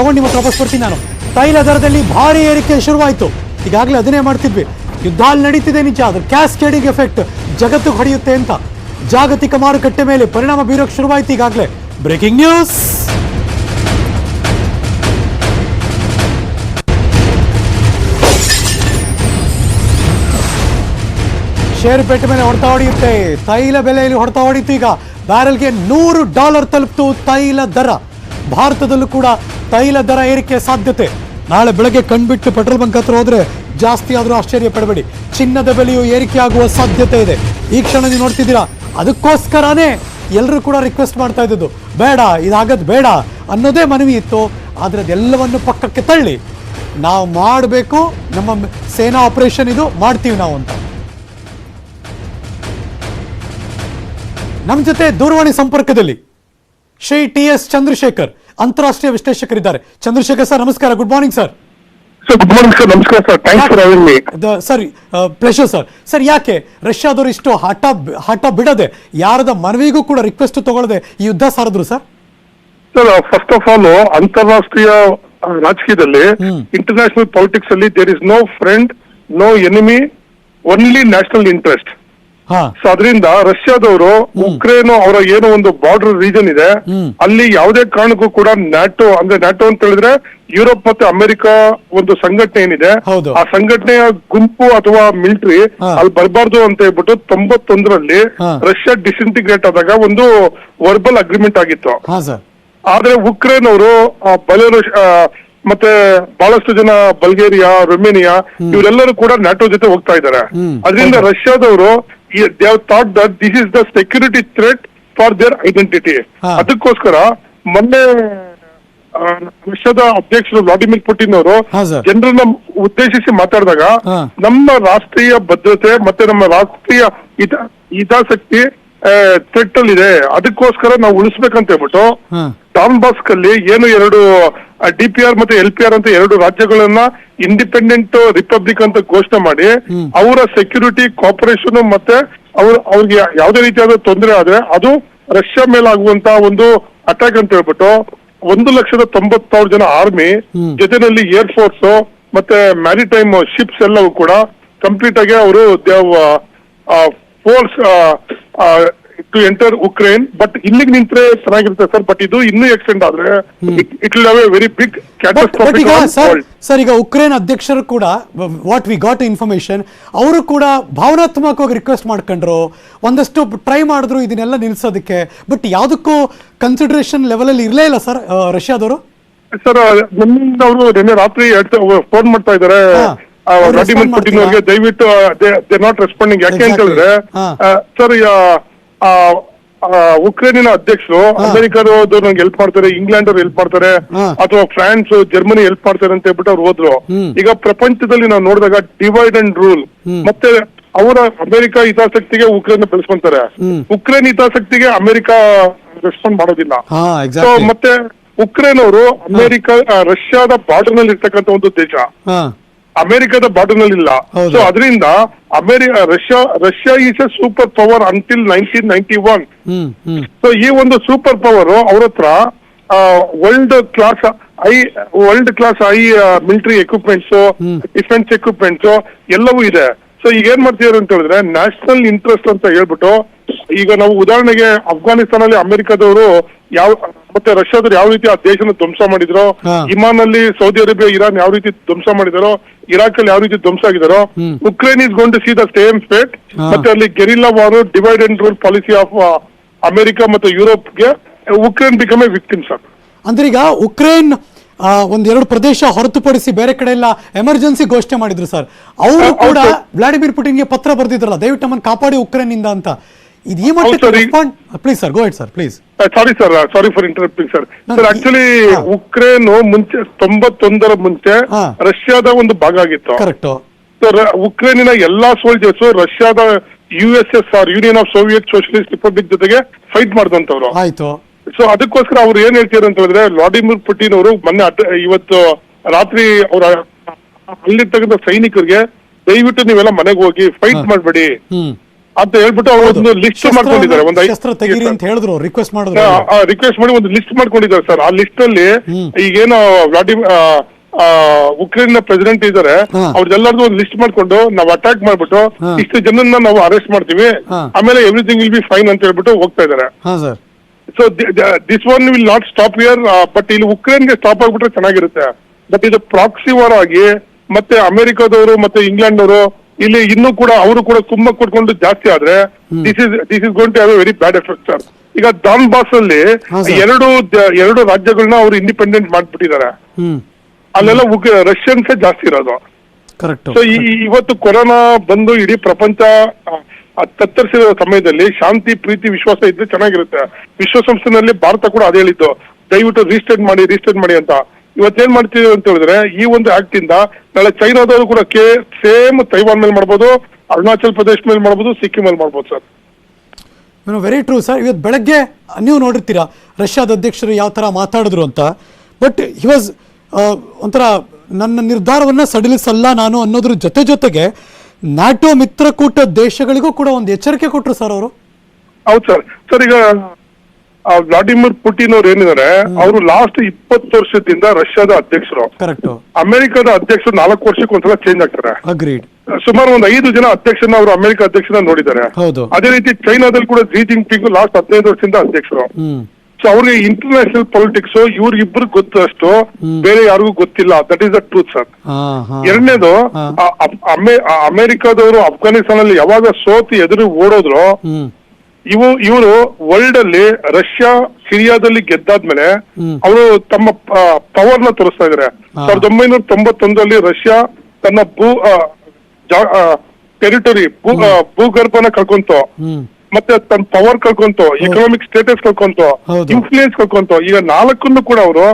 ತಗೊಂಡು ನಿಮ್ಮ ಹತ್ರ ವಾಪಸ್ ಬರ್ತೀನಿ ನಾನು. ತೈಲ ದರದಲ್ಲಿ ಭಾರಿ ಏರಿಕೆ ಶುರುವಾಯಿತು. ಈಗಾಗಲೇ ಅದನ್ನೇ ಮಾಡ್ತಿದ್ವಿ. ಯುದ್ಧ ಅಲ್ಲಿ ನಡೀತಿದೆ ನಿಜ, ಅದು ಕ್ಯಾಸ್ಕೇಡಿಂಗ್ ಎಫೆಕ್ಟ್ ಜಗತ್ತು ಹೊಡೆಯುತ್ತೆ ಅಂತ ಜಾಗತಿಕ ಮಾರುಕಟ್ಟೆ ಮೇಲೆ ಪರಿಣಾಮ ಬೀರೋಕೆ ಶುರುವಾಯಿತು ಈಗಾಗಲೇ. Breaking news. ಷೇರುಪೇಟೆ ಮೇಲೆ ಹೊಡೆತ ಹೊಡೆಯುತ್ತೆ. ತೈಲ ಬೆಲೆಯಲ್ಲಿ ಹೊಡೆತ ಹೊಡಿತು. ಈಗ ಬ್ಯಾರೆಲ್ಗೆ $100 ತಲುಪಿತು ತೈಲ ದರ. ಭಾರತದಲ್ಲೂ ಕೂಡ ತೈಲ ದರ ಏರಿಕೆ ಸಾಧ್ಯತೆ. ನಾಳೆ ಬೆಳಗ್ಗೆ ಕಣ್ಬಿಟ್ಟು ಪೆಟ್ರೋಲ್ ಬಂಕ್ ಹತ್ರ ಹೋದ್ರೆ ಜಾಸ್ತಿ ಆದರೂ ಆಶ್ಚರ್ಯ ಪಡಬೇಡಿ. ಚಿನ್ನದ ಬೆಲೆಯು ಏರಿಕೆ ಆಗುವ ಸಾಧ್ಯತೆ ಇದೆ. ಈ ಕ್ಷಣ ನೀವು ನೋಡ್ತಿದ್ದೀರಾ. ಅದಕ್ಕೋಸ್ಕರನೇ ಎಲ್ಲರೂ ಕೂಡ ರಿಕ್ವೆಸ್ಟ್ ಮಾಡ್ತಾ ಇದ್ದದ್ದು, ಬೇಡ ಇದಾಗದು ಬೇಡ ಅನ್ನೋದೇ ಮನವಿ ಇತ್ತು. ಆದರೆ ಅದೆಲ್ಲವನ್ನು ಪಕ್ಕಕ್ಕೆ ತಳ್ಳಿ ನಾವು ಮಾಡಬೇಕು, ನಮ್ಮ ಸೇನಾ ಆಪರೇಷನ್ ಇದು, ಮಾಡ್ತೀವಿ ನಾವು ಅಂತ. ನಮ್ಮ ಜೊತೆ ದೂರವಾಣಿ ಸಂಪರ್ಕದಲ್ಲಿ ಶ್ರೀ TS ಚಂದ್ರಶೇಖರ್ ಅಂತಾರಾಷ್ಟ್ರೀಯ ವಿಶ್ಲೇಷಕರಿದ್ದಾರೆ. ಚಂದ್ರಶೇಖರ್ ಸರ್ ನಮಸ್ಕಾರ. Good morning sir. Good morning sir. ನಮಸ್ಕಾರ sir. Thanks for having me. Sir pleasure sir. Sir ಯಾಕೆ ರಷ್ಯಾದವರು ಇಷ್ಟು ಹಠ ಬಿಡದೆ, ಯಾರದ ಮನವಿಗೂ ಕೂಡ ರಿಕ್ವೆಸ್ಟ್ ತಗೊಳ್ಳದೆ ಈ ಯುದ್ಧ ಸಾರಿದ್ರು ಸರ್? ಸರ್ ಫಸ್ಟ್ ಆಫ್ ಆಲ್ ಅಂತಾರಾಷ್ಟ್ರೀಯ ರಾಜಕೀಯದಲ್ಲಿ, ಇಂಟರ್ನ್ಯಾಷನಲ್ ಪಾಲಿಟಿಕ್ಸ್ ಅಲ್ಲಿ there is no friend, no enemy, only national interest. So ಅದರಿಂದ ರಷ್ಯಾದವರು ಉಕ್ರೇನ್ ಅವರ ಏನೋ ಒಂದು ಬಾರ್ಡರ್ ರೀಜನ್ ಇದೆ, ಅಲ್ಲಿ ಯಾವುದೇ ಕಾರಣಕ್ಕೂ ಕೂಡ ನ್ಯಾಟೋ ಅಂತ ಹೇಳಿದ್ರೆ ಯುರೋಪ್ ಮತ್ತೆ ಅಮೆರಿಕ ಒಂದು ಸಂಘಟನೆ ಏನಿದೆ, ಆ ಸಂಘಟನೆಯ ಗುಂಪು ಅಥವಾ ಮಿಲಿಟರಿ ಅಲ್ಲಿ ಬರಬಾರ್ದು ಅಂತ ಹೇಳ್ಬಿಟ್ಟು 91ರಲ್ಲಿ ರಷ್ಯಾ ಡಿಸ್ಇಂಟಿಗ್ರೇಟ್ ಆದಾಗ ಒಂದು ವರ್ಬಲ್ ಅಗ್ರಿಮೆಂಟ್ ಆಗಿತ್ತು. ಆದ್ರೆ ಉಕ್ರೇನ್ ಅವರು ಬೆಲಾರುಸ್ ಮತ್ತೆ ಬಹಳಷ್ಟು ಜನ ಬಲ್ಗೇರಿಯಾ, ರೊಮೇನಿಯಾ ಇವರೆಲ್ಲರೂ ಕೂಡ ನ್ಯಾಟೋ ಜೊತೆ ಹೋಗ್ತಾ ಇದ್ದಾರೆ. ಅದರಿಂದ ರಷ್ಯಾದವರು they have thought that this is the security threat for their identity. ಅದಕ್ಕೋಸ್ಕರ ಮೊನ್ನೆ ರಷ್ಯಾದ ಅಧ್ಯಕ್ಷರು ವ್ಲಾಡಿಮಿರ್ ಪುಟಿನ್ ಅವರು ಜನರನ್ನ ಉದ್ದೇಶಿಸಿ ಮಾತಾಡಿದಾಗ, ನಮ್ಮ ರಾಷ್ಟ್ರೀಯ ಭದ್ರತೆ ಮತ್ತೆ ನಮ್ಮ ರಾಷ್ಟ್ರೀಯ ಹಿತಾಸಕ್ತಿ ಥ್ರೆಟ್ ಅಲ್ಲಿ ಇದೆ, ಅದಕ್ಕೋಸ್ಕರ ನಾವು ಉಳಿಸ್ಬೇಕಂತ ಹೇಳ್ಬಿಟ್ಟು ಡಾನ್ಬಾಸ್ಕ್ ಅಲ್ಲಿ ಏನು 2 DPR ಮತ್ತೆ LPR ಅಂತ 2 ರಾಜ್ಯಗಳನ್ನ ಇಂಡಿಪೆಂಡೆಂಟ್ ರಿಪಬ್ಲಿಕ್ ಅಂತ ಘೋಷಣೆ ಮಾಡಿ ಅವರ ಸೆಕ್ಯೂರಿಟಿ ಕೋಆಪರೇಷನ್ ಮತ್ತೆ ಅವ್ರಿಗೆ ಯಾವುದೇ ರೀತಿಯಾದ ತೊಂದರೆ ಆದ್ರೆ ಅದು ರಷ್ಯಾ ಮೇಲಾಗುವಂತ ಒಂದು ಅಟ್ಯಾಕ್ ಅಂತ ಹೇಳ್ಬಿಟ್ಟು 1,90,000 ಜನ ಆರ್ಮಿ ಜೊತೆನಲ್ಲಿ ಏರ್ ಫೋರ್ಸ್ ಮತ್ತೆ ಮ್ಯಾರಿಟೈಮ್ ಶಿಪ್ಸ್ ಎಲ್ಲವೂ ಕೂಡ ಕಂಪ್ಲೀಟ್ ಆಗಿ ಅವರು force to enter Ukraine. But ಇಲ್ಲಿಗೆ ನಿಂತ್ರೆ ಚೆನ್ನಾಗಿರುತ್ತೆ ಸರ್, ಬಟ್ ಇದು ಇನ್ನೂ ಎಕ್ಸ್ಟೆಂಡ್ ಆದ್ರೆ it will have a very big catastrophic. Sir ಈಗ ಉಕ್ರೇನ್ ಅಧ್ಯಕ್ಷರು ಕೂಡ, ವಾಟ್ ವಿ ಗಾಟ್ ಇನ್ಫಾರ್ಮೇಶನ್, ಅವರು ಕೂಡ ಭಾವನಾತ್ಮಕವಾಗಿ ರಿಕ್ವೆಸ್ಟ್ ಮಾಡ್ಕೊಂಡ್ರು, ಒಂದಷ್ಟು ಟ್ರೈ ಮಾಡಿದ್ರು ಇದನ್ನೆಲ್ಲ ನಿಲ್ಸೋದಕ್ಕೆ, ಬಟ್ ಯಾವುದಕ್ಕೂ ಕನ್ಸಿಡರೇಷನ್ ಲೆವೆಲ್ ಅಲ್ಲಿ ಇರ್ಲೇ ಇಲ್ಲ ಸರ್ ರಷ್ಯಾದವರು. ಸರ್ ನಮ್ಮಿಂದ ಅವರು ನಿನ್ನೆ ರಾತ್ರಿ ಫೋನ್ ಮಾಡ್ತಾ ಇದ್ದಾರೆ ವ್ಲಾಡಿಮಿರ್ ಪುಟಿನ್ ಅವರಿಗೆ, ದಯವಿಟ್ಟು ದೇ ನಾಟ್ ರೆಸ್ಪಾಂಡಿಂಗ್. ಯಾಕೆ ಅಂತ ಹೇಳಿದ್ರೆ ಸರ್ ಉಕ್ರೇನಿನ ಅಧ್ಯಕ್ಷರು ಅಮೆರಿಕದವ್ರು ನಂಗೆ ಹೆಲ್ಪ್ ಮಾಡ್ತಾರೆ, ಇಂಗ್ಲೆಂಡ್ ಅವ್ರು ಹೆಲ್ಪ್ ಮಾಡ್ತಾರೆ, ಅಥವಾ ಫ್ರಾನ್ಸ್, ಜರ್ಮನಿ ಹೆಲ್ಪ್ ಮಾಡ್ತಾರೆ ಅಂತ ಹೇಳ್ಬಿಟ್ಟು ಅವ್ರು ಹೋದ್ರು. ಈಗ ಪ್ರಪಂಚದಲ್ಲಿ ನಾವು ನೋಡಿದಾಗ ಡಿವೈಡ್ ಅಂಡ್ ರೂಲ್, ಮತ್ತೆ ಅವರ ಅಮೆರಿಕ ಹಿತಾಸಕ್ತಿಗೆ ಉಕ್ರೇನ್ ಬೆಳೆಸ್ಕೊಂತಾರೆ, ಉಕ್ರೇನ್ ಹಿತಾಸಕ್ತಿಗೆ ಅಮೆರಿಕ ರೆಸ್ಪಾಂಡ್ ಮಾಡೋದಿಲ್ಲ. ಸೊ ಮತ್ತೆ ಉಕ್ರೇನ್ ಅವರು ರಷ್ಯಾದ ಬಾರ್ಡರ್ ನಲ್ಲಿ ಇರ್ತಕ್ಕಂಥ ಒಂದು ದೇಶ, ಅಮೆರಿಕದ ಬಾರ್ಡರ್ ನಲ್ಲಿ ಇಲ್ಲ. ಸೊ ಅದರಿಂದ Russia is A super power until 1991. So ಈ ಒಂದು ಸೂಪರ್ ಪವರ್ ಅವ್ರ ಹತ್ರ world class I military equipments, defence equipments ಎಲ್ಲವೂ ಇದೆ. ಸೊ ಈಗ ಏನ್ ಮಾಡ್ತಿದ್ದಾರೆ ಅಂತ ಹೇಳಿದ್ರೆ ನ್ಯಾಷನಲ್ ಇಂಟ್ರೆಸ್ಟ್ ಅಂತ ಹೇಳ್ಬಿಟ್ಟು, ಈಗ ನಾವು ಉದಾಹರಣೆಗೆ ಅಫ್ಘಾನಿಸ್ತಾನಲ್ಲಿ ಅಮೆರಿಕದವರು ಮತ್ತೆ ರಷ್ಯಾದವ್ರು ಯಾವ ರೀತಿ ಆ ದೇಶನ ಧ್ವಂಸ ಮಾಡಿದ್ರು, ಇಮಾನ್ ಅಲ್ಲಿ ಸೌದಿ ಅರೇಬಿಯಾ, ಇರಾನ್ ಯಾವ ರೀತಿ ಧ್ವಂಸ ಮಾಡಿದಾರೋ, ಇರಾಕ್ ಅಲ್ಲಿ ಯಾವ ರೀತಿ ಧ್ವಂಸ ಆಗಿದಾರೋ, Ukraine is going to see the same fate. ಮತ್ತೆ ಅಲ್ಲಿ guerrilla war, divide and rule policy of America ಮತ್ತು ಯುರೋಪ್ಗೆ Ukraine become a victim sir. ಅಂದ್ರೆ ಈಗ ಉಕ್ರೇನ್ 1-2 ಪ್ರದೇಶ ಹೊರತುಪಡಿಸಿ ಬೇರೆ ಕಡೆ ಎಲ್ಲ ಎಮರ್ಜೆನ್ಸಿ ಘೋಷಣೆ ಮಾಡಿದ್ರು ಸರ್. ಅವರು ಕೂಡ ವ್ಲಾಡಿಮಿರ್ ಪುಟಿನ್ಗೆ ಪತ್ರ ಬರೆದಿದ್ರಲ್ಲ, ದಯವಿಟ್ಟು ನಮ್ಮನ್ನು ಕಾಪಾಡಿ ಉಕ್ರೇನ್ ಇಂದ ಅಂತ. ಇದು ಈ ಮಟ್ಟಕ್ಕೆ please sir, go ahead sir please. Sorry for interrupting sir. Actually Ukraine ಮುಂಚೆ 91ರ ಮುಂಚೆ ರಷ್ಯಾದ ಒಂದು ಭಾಗ ಆಗಿತ್ತು. ಕರೆಕ್ಟ್. ಉಕ್ರೇನಿನ ಎಲ್ಲಾ ಸೋಲ್ಜರ್ಸ್ ರಷ್ಯಾದ USSR, union of Soviet socialist republic ಜೊತೆಗೆ ಫೈಟ್ ಮಾಡಿದಂತವ್ರು. ಆಯ್ತು. ಸೊ ಅದಕ್ಕೋಸ್ಕರ ಅವ್ರು ಏನ್ ಹೇಳ್ತಾರೆ ಅಂತ ಹೇಳಿದ್ರೆ, ವ್ಲಾಡಿಮಿರ್ ಪುಟಿನ್ ಅವರು ಇವತ್ತು ರಾತ್ರಿ ಅವರ ಅಲ್ಲಿರ್ತಕ್ಕಂಥ ಸೈನಿಕರಿಗೆ ದಯವಿಟ್ಟು ನೀವೆಲ್ಲ ಮನೆಗೆ ಹೋಗಿ ಫೈಟ್ ಮಾಡ್ಬೇಡಿ, ಅಂತ ಹೇಳ್ಬಿಟ್ಟು ಅವರು ಒಂದು ಲಿಸ್ಟ್ ಮಾಡ್ಕೊಂಡಿದ್ದಾರೆ. ಒಂದು ಶಸ್ತ್ರ ತೆಗೀರಿ ಅಂತ ಹೇಳಿದ್ರು, ರಿಕ್ವೆಸ್ಟ್ ಮಾಡಿದ್ರು, ರಿಕ್ವೆಸ್ಟ್ ಮಾಡಿ ಒಂದು ಲಿಸ್ಟ್ ಮಾಡ್ಕೊಂಡಿದ್ದಾರೆ ಸರ್. ಆ ಲಿಸ್ಟ್ ಅಲ್ಲಿ ಈಗೇನು ಉಕ್ರೇನ್ ನ ಪ್ರೆಸಿಡೆಂಟ್ ಇದ್ದಾರೆ, ಅವ್ರದ್ದೆಲ್ಲರದು ಒಂದು ಲಿಸ್ಟ್ ಮಾಡ್ಕೊಂಡು ನಾವು ಅಟ್ಯಾಕ್ ಮಾಡ್ಬಿಟ್ಟು ಇಷ್ಟು ಜನನ್ನ ನಾವು ಅರೆಸ್ಟ್ ಮಾಡ್ತೀವಿ, ಆಮೇಲೆ ಎವ್ರಿಥಿಂಗ್ ವಿಲ್ ಬಿ ಫೈನ್ ಅಂತ ಹೇಳ್ಬಿಟ್ಟು ಹೋಗ್ತಾ ಇದ್ದಾರೆ. So this one will not stop here, but ಇಲ್ಲಿ ಉಕ್ರೇನ್ಗೆ ಸ್ಟಾಪ್ ಆಗ್ಬಿಟ್ರೆ ಚೆನ್ನಾಗಿರುತ್ತೆ. ಬಟ್ ಇದು ಪ್ರಾಕ್ಸಿ ವಾರ್ ಆಗಿ ಮತ್ತೆ ಅಮೆರಿಕದವರು ಮತ್ತೆ ಇಂಗ್ಲೆಂಡ್ ಅವರು ಇಲ್ಲಿ ಇನ್ನೂ ಕೂಡ ಅವರು ಕೂಡ ಕುಮ್ಮ ಕೊಟ್ಕೊಂಡು ಜಾಸ್ತಿ ಆದ್ರೆ this is going to have a very bad effect sir. ಈಗ ಡಾನ್ ಬಾಸ್ ಅಲ್ಲಿ ಎರಡು ರಾಜ್ಯಗಳನ್ನ ಅವರು ಇಂಡಿಪೆಂಡೆಂಟ್ ಮಾಡ್ಬಿಟ್ಟಿದ್ದಾರೆ. ಅಲ್ಲೆಲ್ಲ ರಷ್ಯನ್ಸೇ ಜಾಸ್ತಿ ಇರೋದು. ಸೊ ಇವತ್ತು ಕೊರೋನಾ ಬಂದು ಇಡೀ ಪ್ರಪಂಚ ತತ್ತರಿಸಿರೋ ಸಮಯದಲ್ಲಿ ಶಾಂತಿ, ಪ್ರೀತಿ, ವಿಶ್ವಾಸ ಇದ್ರೆ ಚೆನ್ನಾಗಿರುತ್ತೆ. ವಿಶ್ವಸಂಸ್ಥೆನಲ್ಲಿ ಭಾರತ ಕೂಡ ಅದೇ ಹೇಳಿದ್ದು, ದಯವಿಟ್ಟು ರಿಜಿಸ್ಟರ್ ಮಾಡಿ ಅಂತ. ಇವತ್ತೇನ್ ಮಾಡ್ತೀವಿ ಅಂತ ಹೇಳಿದ್ರೆ, ಈ ಒಂದು ಆಕ್ಟ್ ಇಂದ ನಾಳೆ ಚೈನಾದವರು ಕೂಡ ಸೇಮ್ ತೈವಾನ್ ಮೇಲೆ ಮಾಡ್ಬೋದು, ಅರುಣಾಚಲ್ ಪ್ರದೇಶ ಮೇಲೆ ಮಾಡ್ಬೋದು, ಸಿಕ್ಕಿಂ ಮೇಲೆ ಮಾಡ್ಬೋದು ಸರ್. Very true sir. ಇವತ್ತು ಬೆಳಗ್ಗೆ ನೀವು ನೋಡಿರ್ತೀರಾ ರಷ್ಯಾದ ಅಧ್ಯಕ್ಷರು ಯಾವ ತರ ಮಾತಾಡಿದ್ರು ಅಂತ. ಬಟ್ ಹಿ ವಾಸ್ ಒಂಥರ ನನ್ನ ನಿರ್ಧಾರವನ್ನ ಸಡಿಲಿಸಲ್ಲ ನಾನು ಅನ್ನೋದ್ರ ಜೊತೆಗೆ ನ್ಯಾಟೋ ಮಿತ್ರಕೂಟ ದೇಶಗಳಿಗೂ ಕೂಡ ಒಂದು ಎಚ್ಚರಿಕೆ ಕೊಟ್ಟರು ಸರ್ ಅವರು. ಹೌದು ಸರ್. ಈಗ ವ್ಲಾಡಿಮಿರ್ ಪುಟಿನ್ ಅವ್ರು ಏನಿದ್ದಾರೆ, ಅವರು ಲಾಸ್ಟ್ 20 ವರ್ಷದಿಂದ ರಷ್ಯಾದ ಅಧ್ಯಕ್ಷರು. ಕರೆಕ್ಟ್. ಅಮೆರಿಕದ ಅಧ್ಯಕ್ಷರು 4 ವರ್ಷಕ್ಕೆ ಒಂದ್ಸಲ ಚೇಂಜ್ ಆಗ್ತಾರೆ. ಅಗ್ರೀಡ್. ಸುಮಾರು ಒಂದು 5 ಜನ ಅಧ್ಯಕ್ಷರನ್ನ ಅವರು ಅಮೆರಿಕ ಅಧ್ಯಕ್ಷರನ್ನ ನೋಡಿದ್ದಾರೆ. ಅದೇ ರೀತಿ ಚೈನಾದಲ್ಲಿ ಕೂಡ ಜಿ ಜಿನ್ಪಿಂಗ್ ಲಾಸ್ಟ್ 15 ವರ್ಷದಿಂದ ಅಧ್ಯಕ್ಷರು. ಸೊ ಅವ್ರಿಗೆ ಇಂಟರ್ನ್ಯಾಷನಲ್ ಪೊಲಿಟಿಕ್ಸ್ ಇವ್ರಿಗಿಬ್ರು ಗೊತ್ತಷ್ಟು ಬೇರೆ ಯಾರಿಗೂ ಗೊತ್ತಿಲ್ಲ. That is the truth sir. ಎರಡನೇದು, ಅಮೆರಿಕದವರು ಅಫ್ಘಾನಿಸ್ತಾನ ಅಲ್ಲಿ ಯಾವಾಗ ಸೋತಿ ಎದುರು ಓಡೋದ್ರು, ಇವರು ವರ್ಲ್ಡ್ ಅಲ್ಲಿ ರಷ್ಯಾ ಸಿರಿಯಾದಲ್ಲಿ ಗೆದ್ದಾದ್ಮೇಲೆ ಅವರು ತಮ್ಮ ಪವರ್ ನ ತೋರಿಸ್ತಾ ಇದಾರೆ. 1991 ರಷ್ಯಾ ತನ್ನ ಟೆರಿಟರಿ ಭೂಗರ್ಭನ ಕಳ್ಕೊಂತು, ಮತ್ತೆ ತನ್ನ ಪವರ್ ಕಳ್ಕೊಂತು, ಎಕನಾಮಿಕ್ ಸ್ಟೇಟಸ್ ಕಳ್ಕೊಂತು, ಇನ್ಫ್ಲೂಯೆನ್ಸ್ ಕಳ್ಕೊಂತು. ಈಗ 4 ಕೂಡ ಅವರು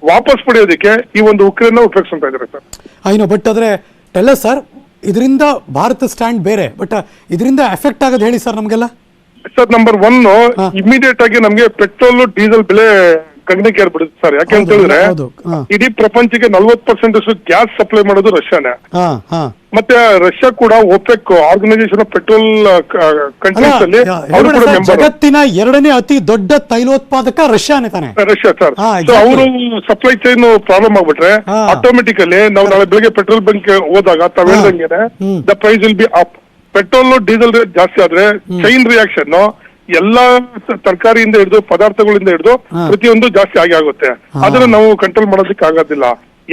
ವಾಪಸ್ ಪಡೆಯೋದಕ್ಕೆ ಈ ಒಂದು ಉಕ್ರೇನ್ ಉಪಯೋಗಿಸ್ತಾ ಇದ್ದಾರೆ ಸರ್. ಐನೋ, ಬಟ್ ಆದ್ರೆ ಸರ್ ಇದರಿಂದ ಭಾರತ ಸ್ಟ್ಯಾಂಡ್ ಬೇರೆ, ಬಟ್ ಇದರಿಂದ ಎಫೆಕ್ಟ್ ಆಗೋದು ಹೇಳಿ ಸರ್ ನಮ್ಗೆಲ್ಲ. ಸರ್, ನಂಬರ್ 1 ಇಮಿಡಿಯೇಟ್ ಆಗಿ ನಮ್ಗೆ ಪೆಟ್ರೋಲ್, ಡೀಸೆಲ್ ಬೆಲೆ ಗಗನಕ್ಕೆ ಏರ್ಬಿಡುತ್ತೆ ಸರ್. ಯಾಕೆ ಅಂತ ಹೇಳಿದ್ರೆ ಇಡೀ ಪ್ರಪಂಚಕ್ಕೆ 40% ಅಷ್ಟು ಗ್ಯಾಸ್ ಸಪ್ಲೈ ಮಾಡೋದು ರಷ್ಯಾನೇ. ಮತ್ತೆ ರಷ್ಯಾ ಕೂಡ OPEC organisation of petrol countries ಅಲ್ಲಿ ಜಗತ್ತಿನ 2ನೇ ಅತಿ ದೊಡ್ಡ ತೈಲೋತ್ಪಾದಕ ರಷ್ಯಾನೇ ತಾನೆ. Russia sir. ಸೊ ಅವರು ಸಪ್ಲೈ ಚೈನ್ ಪ್ರಾಬ್ಲಮ್ ಆಗ್ಬಿಟ್ರೆ ಆಟೋಮೆಟಿಕಲಿ ನಾವು ನಾಳೆ ಬೆಳಗ್ಗೆ ಪೆಟ್ರೋಲ್ ಬಂಕ್ ಹೋದಾಗ ತಾವ್ ಹೇಳ್ದಂಗೆ the price will be up. Petrol, diesel rate ಜಾಸ್ತಿ ಆದ್ರೆ ಚೈನ್ ರಿಯಾಕ್ಷನ್ ಎಲ್ಲಾ ತರಕಾರಿಯಿಂದ ಹಿಡಿದು ಪದಾರ್ಥಗಳಿಂದ ಹಿಡಿದು ಪ್ರತಿಯೊಂದು ಜಾಸ್ತಿ ಆಗುತ್ತೆ. ಅದನ್ನ ನಾವು ಕಂಟ್ರೋಲ್ ಮಾಡೋದಕ್ಕೆ ಆಗೋದಿಲ್ಲ.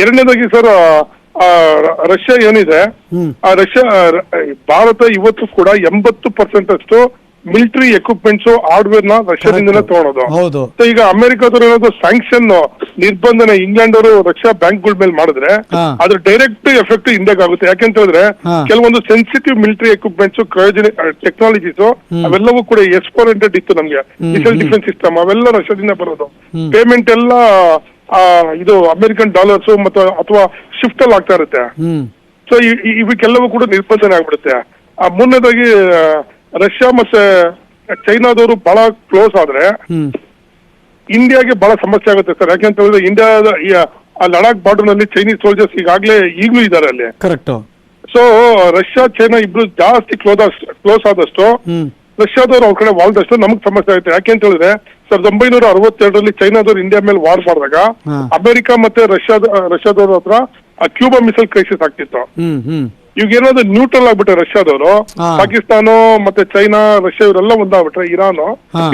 ಎರಡನೇದಾಗಿ ಸರ್, ರಷ್ಯಾ ಏನಿದೆ, ಭಾರತ ಇವತ್ತು ಕೂಡ 80% ಅಷ್ಟು ಮಿಲಿಟರಿ ಎಕ್ವಿಪ್ಮೆಂಟ್ಸ್ ಹಾರ್ಡ್ವೇರ್ ನ ರಷ್ಯಾದಿಂದನೇ ತಗೊಳೋದು. ಈಗ ಅಮೆರಿಕದವರು ಏನಾದ್ರು ಸ್ಯಾಂಕ್ಷನ್ ನಿರ್ಬಂಧನೆ ಇಂಗ್ಲೆಂಡ್ ಅವರು ರಷ್ಯಾ ಬ್ಯಾಂಕ್ಗಳ ಮೇಲೆ ಮಾಡಿದ್ರೆ ಅದ್ರ ಡೈರೆಕ್ಟ್ ಎಫೆಕ್ಟ್ ಇಂಡಿಯಾಗ ಆಗುತ್ತೆ. ಯಾಕೆಂತ ಹೇಳಿದ್ರೆ ಕೆಲವೊಂದು ಸೆನ್ಸಿಟಿವ್ ಮಿಲಿಟರಿ ಎಕ್ವಿಪ್ಮೆಂಟ್ಸ್, ಟೆಕ್ನಾಲಜೀಸ್ ಅವೆಲ್ಲವೂ ಕೂಡ ಎಕ್ಸ್ಪೋರೆಂಟೆಡ್ ಇತ್ತು ನಮ್ಗೆ. ಮಿಸೈಲ್ ಡಿಫೆನ್ಸ್ ಸಿಸ್ಟಮ್ ಅವೆಲ್ಲ ರಷ್ಯಾದಿಂದ ಬರೋದು. ಪೇಮೆಂಟ್ ಎಲ್ಲ ಇದು ಅಮೆರಿಕನ್ ಡಾಲರ್ಸ್ ಮತ್ತೆ ಅಥವಾ ಶಿಫ್ಟ್ ಅಲ್ಲಿ ಆಗ್ತಾ ಇರುತ್ತೆ. ಸೊ ಇವಕ್ಕೆಲ್ಲವೂ ಕೂಡ ನಿರ್ಬಂಧನೆ ಆಗ್ಬಿಡುತ್ತೆ. ಮೂರನೇದಾಗಿ ರಷ್ಯಾ ಮತ್ತೆ ಚೈನಾದವರು ಬಹಳ ಕ್ಲೋಸ್ ಆದ್ರೆ ಇಂಡಿಯಾಗೆ ಬಹಳ ಸಮಸ್ಯೆ ಆಗುತ್ತೆ ಸರ್. ಯಾಕೆಂತ ಹೇಳಿದ್ರೆ ಇಂಡಿಯಾದ ಲಡಾಖ್ ಬಾರ್ಡರ್ ನಲ್ಲಿ ಚೈನೀಸ್ ಸೋಲ್ಜರ್ಸ್ ಈಗಲೂ ಇದ್ದಾರೆ ಅಲ್ಲಿ. ಕರೆಕ್ಟ್. ಸೊ ರಷ್ಯಾ ಚೈನಾ ಇಬ್ರು ಜಾಸ್ತಿ ಕ್ಲೋಸ್ ಆದಷ್ಟು ರಷ್ಯಾದವ್ರು ಅವ್ರ ಕಡೆ ವಾಲ್ದಷ್ಟು ನಮಗ್ ಸಮಸ್ಯೆ ಆಗುತ್ತೆ. ಯಾಕೆಂತ ಹೇಳಿದ್ರೆ 1962 ಚೈನಾದವ್ರು ಇಂಡಿಯಾ ಮೇಲೆ ವಾರ್ ಮಾಡಿದಾಗ ಅಮೆರಿಕ ಮತ್ತೆ ರಷ್ಯಾದವ್ರ ಹತ್ರ ಕ್ಯೂಬಾ ಮಿಸೈಲ್ ಕ್ರೈಸಿಸ್ ಆಗ್ತಿತ್ತು. ಈಗ ಏನಾದ್ರು ನ್ಯೂಟ್ರಲ್ ಆಗ್ಬಿಟ್ರೆ ರಷ್ಯಾದವರು, ಪಾಕಿಸ್ತಾನ ಮತ್ತೆ ಚೈನಾ, ರಷ್ಯಾ ಇವರೆಲ್ಲ ಒಂದಾಗ್ಬಿಟ್ರೆ ಇರಾನ್,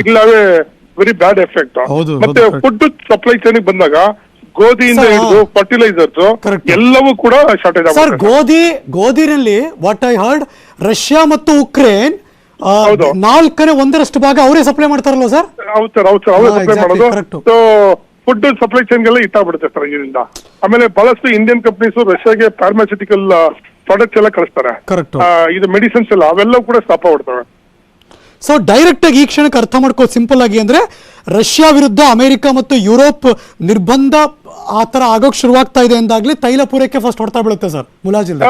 ಇಲ್ಲವೇ ವೆರಿ ಬ್ಯಾಡ್ ಎಫೆಕ್ಟ್. ಮತ್ತೆ ಫುಡ್ ಸಪ್ಲೈ ಚೈನ್ ಬಂದಾಗ ಗೋಧಿಯಿಂದ ಹಿಡಿದು ಫರ್ಟಿಲೈಸರ್ಸ್ ಎಲ್ಲವೂ ಕೂಡ ಶಾರ್ಟೇಜ್ ಆಗುತ್ತೆ. ಗೋಧಿನಲ್ಲಿ ವಾಟ್ ಐ ಹರ್ಡ್, ರಷ್ಯಾ ಮತ್ತು ಉಕ್ರೇನ್ 4ನೇ 1/2 ಭಾಗ ಅವರೇ ಸಪ್ಲೈ ಮಾಡ್ತಾರಲ್ಲ ಸರ್? ಹೌದು ಸರ್, ಅವರೇ ಸಪ್ಲೈ ಮಾಡೋದು. ಸೊ ಫುಡ್ ಸಪ್ಲೈ ಚೈನ್ಗೆಲ್ಲ ಇಟ್ಟಾಗ್ಬಿಡುತ್ತೆ ಸರ್ ಇದರಿಂದ. ಆಮೇಲೆ ಬಹಳಷ್ಟು ಇಂಡಿಯನ್ ಕಂಪನೀಸ್ ರಷ್ಯಾಗೆ ಫಾರ್ಮಾಸ್ಯೂಟಿಕಲ್ ಪ್ರಾಡಕ್ಟ್ಸ್ ಎಲ್ಲ ಕಳಿಸ್ತಾರೆ. ಇದು ಮೆಡಿಸಿನ್ಸ್ ಎಲ್ಲ ಅವೆಲ್ಲ ಕೂಡ ಸ್ಟಾಪ್ ಆಗ್ಬಿಡ್ತವೆ. ಸೊ ಡೈರೆಕ್ಟ್ ಆಗಿ ಈ ಕ್ಷಣಕ್ಕೆ ಅರ್ಥ ಮಾಡ್ಕೋ ಸಿಂಪಲ್ ಆಗಿ ಅಂದ್ರೆ ರಷ್ಯಾ ವಿರುದ್ಧ ಅಮೆರಿಕ ಮತ್ತು ಯುರೋಪ್ ನಿರ್ಬಂಧ ಆ ತರ ಆಗೋಕ್ ಶುರುವಾಗ್ತಾ ಇದೆ ಅಂದಾಗ್ಲಿ ತೈಲ ಪೂರೈಕೆ ಫಸ್ಟ್ ಹೊಡ್ತಾ ಬೀಳುತ್ತೆ ಸರ್. ಮುಲಾಜಿಲ್ಲ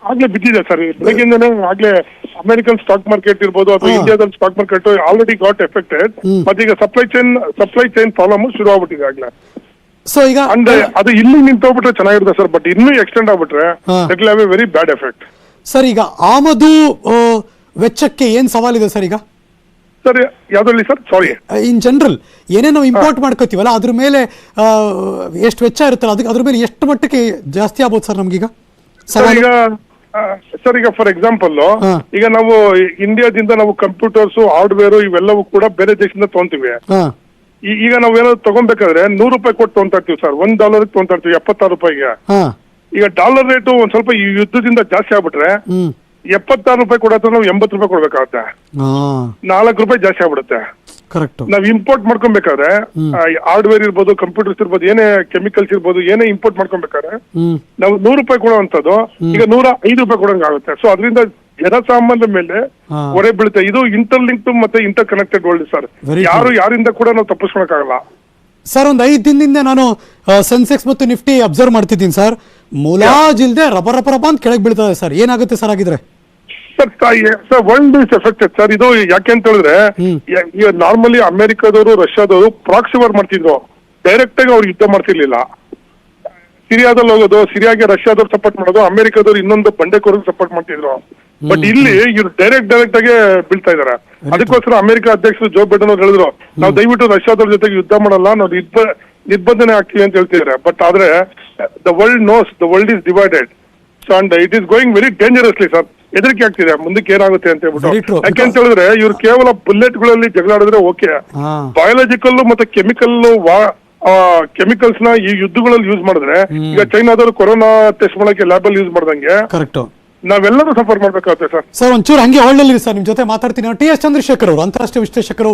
ಆಗ್ಲೇ ಬಿದ್ದಿದೆ ಸರ್. ಬೆಳಗ್ಗೆಯಿಂದನೇ ಆಗ್ಲೇ ಅಮೆರಿಕನ್ ಸ್ಟಾಕ್ ಮಾರ್ಕೆಟ್ ಇರ್ಬೋದು ಅಥವಾ ಇಂಡಿಯಾದ stock market already got affected. ಮತ್ತೆ ಈಗ ಸಪ್ಲೈ ಚೈನ್ ಪ್ರಾಬ್ಲಮ್ ಶುರು ಆಗ್ಬಿಟ್ಟಿದೆ ಆಗ್ಲೇ. ಸೊ ಈಗ ಅಂದ್ರೆ ಅದು ಇಲ್ಲಿ ನಿಂತೋಗ್ಬಿಟ್ರೆ ಚೆನ್ನಾಗಿರುತ್ತೆ ಸರ್, ಬಟ್ ಇನ್ನೂ ಎಕ್ಸ್ಟೆಂಡ್ ಆಗ್ಬಿಟ್ರೆ it will have a very bad effect. Sir, ಈಗ ಆಮದು ವೆಚ್ಚಕ್ಕೆ ಏನ್ ಸವಾಲಿದೆ ಸರ್ ಈಗ? ಸರ್ ಯಾವ್ದ್ರಲ್ಲಿ ಸರ್? ಸಾರಿ, ಇನ್ ಜನರಲ್ ಏನೇ ನಾವು ಇಂಪೋರ್ಟ್ ಮಾಡ್ಕೋತೀವಲ್ಲ ಅದ್ರ ಮೇಲೆ ಎಷ್ಟು ವೆಚ್ಚ ಇರುತ್ತಲ್ಲ ಅದ್ರ ಮೇಲೆ ಎಷ್ಟು ಮಟ್ಟಕ್ಕೆ ಜಾಸ್ತಿ ಆಗ್ಬೋದು ಸರ್ ನಮ್ಗೀಗ? ಸರ್ ಈಗ ಫಾರ್ ಎಕ್ಸಾಂಪಲ್ ಈಗ ನಾವು ಇಂಡಿಯಾದಿಂದ ನಾವು ಕಂಪ್ಯೂಟರ್ಸ್ ಹಾರ್ಡ್ವೇರ್ ಇವೆಲ್ಲವೂ ಕೂಡ ಬೇರೆ ದೇಶದಿಂದ ತಗೊಂತೀವಿ. ಈಗ ನಾವೇನಾದ್ರು ತಗೊಬೇಕಾದ್ರೆ ₹100 ಕೊಟ್ಟು ತಗೊಂತಾ ಇರ್ತೀವಿ ಸರ್. $1 ತಗೊಂತಾ ಇರ್ತೀವಿ 76 ರೂಪಾಯಿಗೆ. ಈಗ ಡಾಲರ್ ರೇಟು ಒಂದ್ ಸ್ವಲ್ಪ ಈ ಯುದ್ಧದಿಂದ ಜಾಸ್ತಿ ಆಗ್ಬಿಟ್ರೆ ₹76 ಕೊಡತ್ರ ನಾವು ₹80 ಕೊಡ್ಬೇಕಾಗುತ್ತೆ. ₹4 ಜಾಸ್ತಿ ಆಗ್ಬಿಡುತ್ತೆ. ಕರೆಕ್ಟ್. ನಾವ್ ಇಂಪೋರ್ಟ್ ಮಾಡ್ಕೊಬೇಕಾದ್ರೆ ಹಾರ್ಡ್ವೇರ್ ಇರ್ಬೋದು, ಕಂಪ್ಯೂಟರ್ಸ್ ಇರ್ಬೋದು, ಏನೇ ಕೆಮಿಕಲ್ಸ್ ಇರ್ಬೋದು, ಏನೇ ಇಂಪೋರ್ಟ್ ಮಾಡ್ಕೊಬೇಕಾದ್ರೆ ನಾವು ₹100 ಕೊಡುವಂತದ್ದು ಈಗ ₹105 ಕೊಡಂಗಾಗುತ್ತೆ. ಸೊ ಅದರಿಂದ ಜನಸಾಮಾನ್ಯರ ಮೇಲೆ ಹೊರೆ ಬೀಳುತ್ತೆ. ಇದು ಇಂಟರ್ಲಿಂಕ್ಡ್ ಮತ್ತೆ ಇಂಟರ್ ಕನೆಕ್ಟೆಡ್ ವರ್ಲ್ಡ್ ಸರ್. ಯಾರಿಂದ ಕೂಡ ನಾವು ತಪ್ಪಿಸ್ಕೊಳಕ್ಕಾಗಲ್ಲ ಸರ್. ಒಂದು 5 ದಿನದಿಂದ ನಾನು ಸೆನ್ಸೆಕ್ಸ್ ಮತ್ತು ನಿಫ್ಟಿ ಅಬ್ಸರ್ವ್ ಮಾಡ್ತಿದ್ದೀನಿ ಸರ್. ಮುಲಾಜಿಲ್ದೆ ರಬ ಅಂತ ಕೆಳಗೆ ಬೀಳ್ತದೆ ಸರ್. ಏನಾಗುತ್ತೆ ಸರ್ ಆಗಿದ್ರೆ? Sir world is affected sir. ಇದು ಯಾಕೆ ಅಂತ ಹೇಳಿದ್ರೆ ಈಗ ನಾರ್ಮಲಿ ಅಮೆರಿಕದವರು ರಷ್ಯಾದವರು ಪ್ರಾಕ್ಸಿ ವಾರ್ ಮಾಡ್ತಿದ್ರು. ಡೈರೆಕ್ಟ್ ಆಗಿ ಅವ್ರು ಯುದ್ಧ ಮಾಡ್ತಿರ್ಲಿಲ್ಲ. ಸಿರಿಯಾದಲ್ಲಿ ಹೋಗೋದು, ಸಿರಿಯಾಗೆ ರಷ್ಯಾದವ್ರು ಸಪೋರ್ಟ್ ಮಾಡೋದು, ಅಮೆರಿಕದವ್ರು ಇನ್ನೊಂದು ಬಂಡೆಕೋರಿಗೆ ಸಪೋರ್ಟ್ ಮಾಡ್ತಿದ್ರು. ಬಟ್ ಇಲ್ಲಿ ಇವ್ರು ಡೈರೆಕ್ಟ್ ಆಗಿ ಬೀಳ್ತಾ ಇದಾರೆ. ಅದಕ್ಕೋಸ್ಕರ ಅಮೆರಿಕ ಅಧ್ಯಕ್ಷರು ಜೋ ಬೈಡನ್ ಅವ್ರು ಹೇಳಿದ್ರು, ನಾವು ದಯವಿಟ್ಟು ರಷ್ಯಾದವ್ರ ಜೊತೆಗೆ ಯುದ್ಧ ಮಾಡಲ್ಲ, ನಾವು ನಿರ್ಬಂಧನೆ ಆಗ್ತೀವಿ ಅಂತ ಹೇಳ್ತಿದ್ದಾರೆ. ಬಟ್ ಆದ್ರೆ the world nose the world is divided. So and it is going very ಡೇಂಜರಸ್ಲಿ sir. ಹೆದರಿಕೆ ಆಗ್ತಿದೆ ಮುಂದಕ್ಕೆ ಏನಾಗುತ್ತೆ ಅಂತ ಹೇಳ್ಬಿಟ್ಟು. ಯಾಕೆಂತ ಹೇಳಿದ್ರೆ ಇವ್ರು ಕೇವಲ ಬುಲೆಟ್ ಗಳಲ್ಲಿ ಜಗಳ ಆಡಿದ್ರೆ ಓಕೆ, ಬಯಾಲಜಿಕಲ್ ಮತ್ತೆ ಕೆಮಿಕಲ್ಸ್ ನ ಈ ಯುದ್ಧಗಳಲ್ಲಿ ಯೂಸ್ ಮಾಡಿದ್ರೆ, ಈಗ ಚೈನಾದವರು ಕೊರೋನಾ ಟೆಸ್ಟ್ ಮಾಡಕ್ಕೆ ಲ್ಯಾಬ್ ಅಲ್ಲಿ ಯೂಸ್ ಮಾಡ್ದಂಗೆ ನಾವೆಲ್ಲರೂ ಸಫರ್ ಮಾಡ್ಬೇಕಾಗುತ್ತೆ ಸರ್. ಸರ್ ಒಂಚೂರು ಹಂಗೆ ಹೊಳ್ಳಲ್ಲಿ ಸರ್ ನಿಮ್ ಜೊತೆ ಮಾತಾಡ್ತೀನಿ. ಟಿ ಎಸ್ ಚಂದ್ರಶೇಖರ್ ಅವರು, ಅಂತಾರಾಷ್ಟ್ರೀಯ ವಿಶ್ಲೇಷಕರು.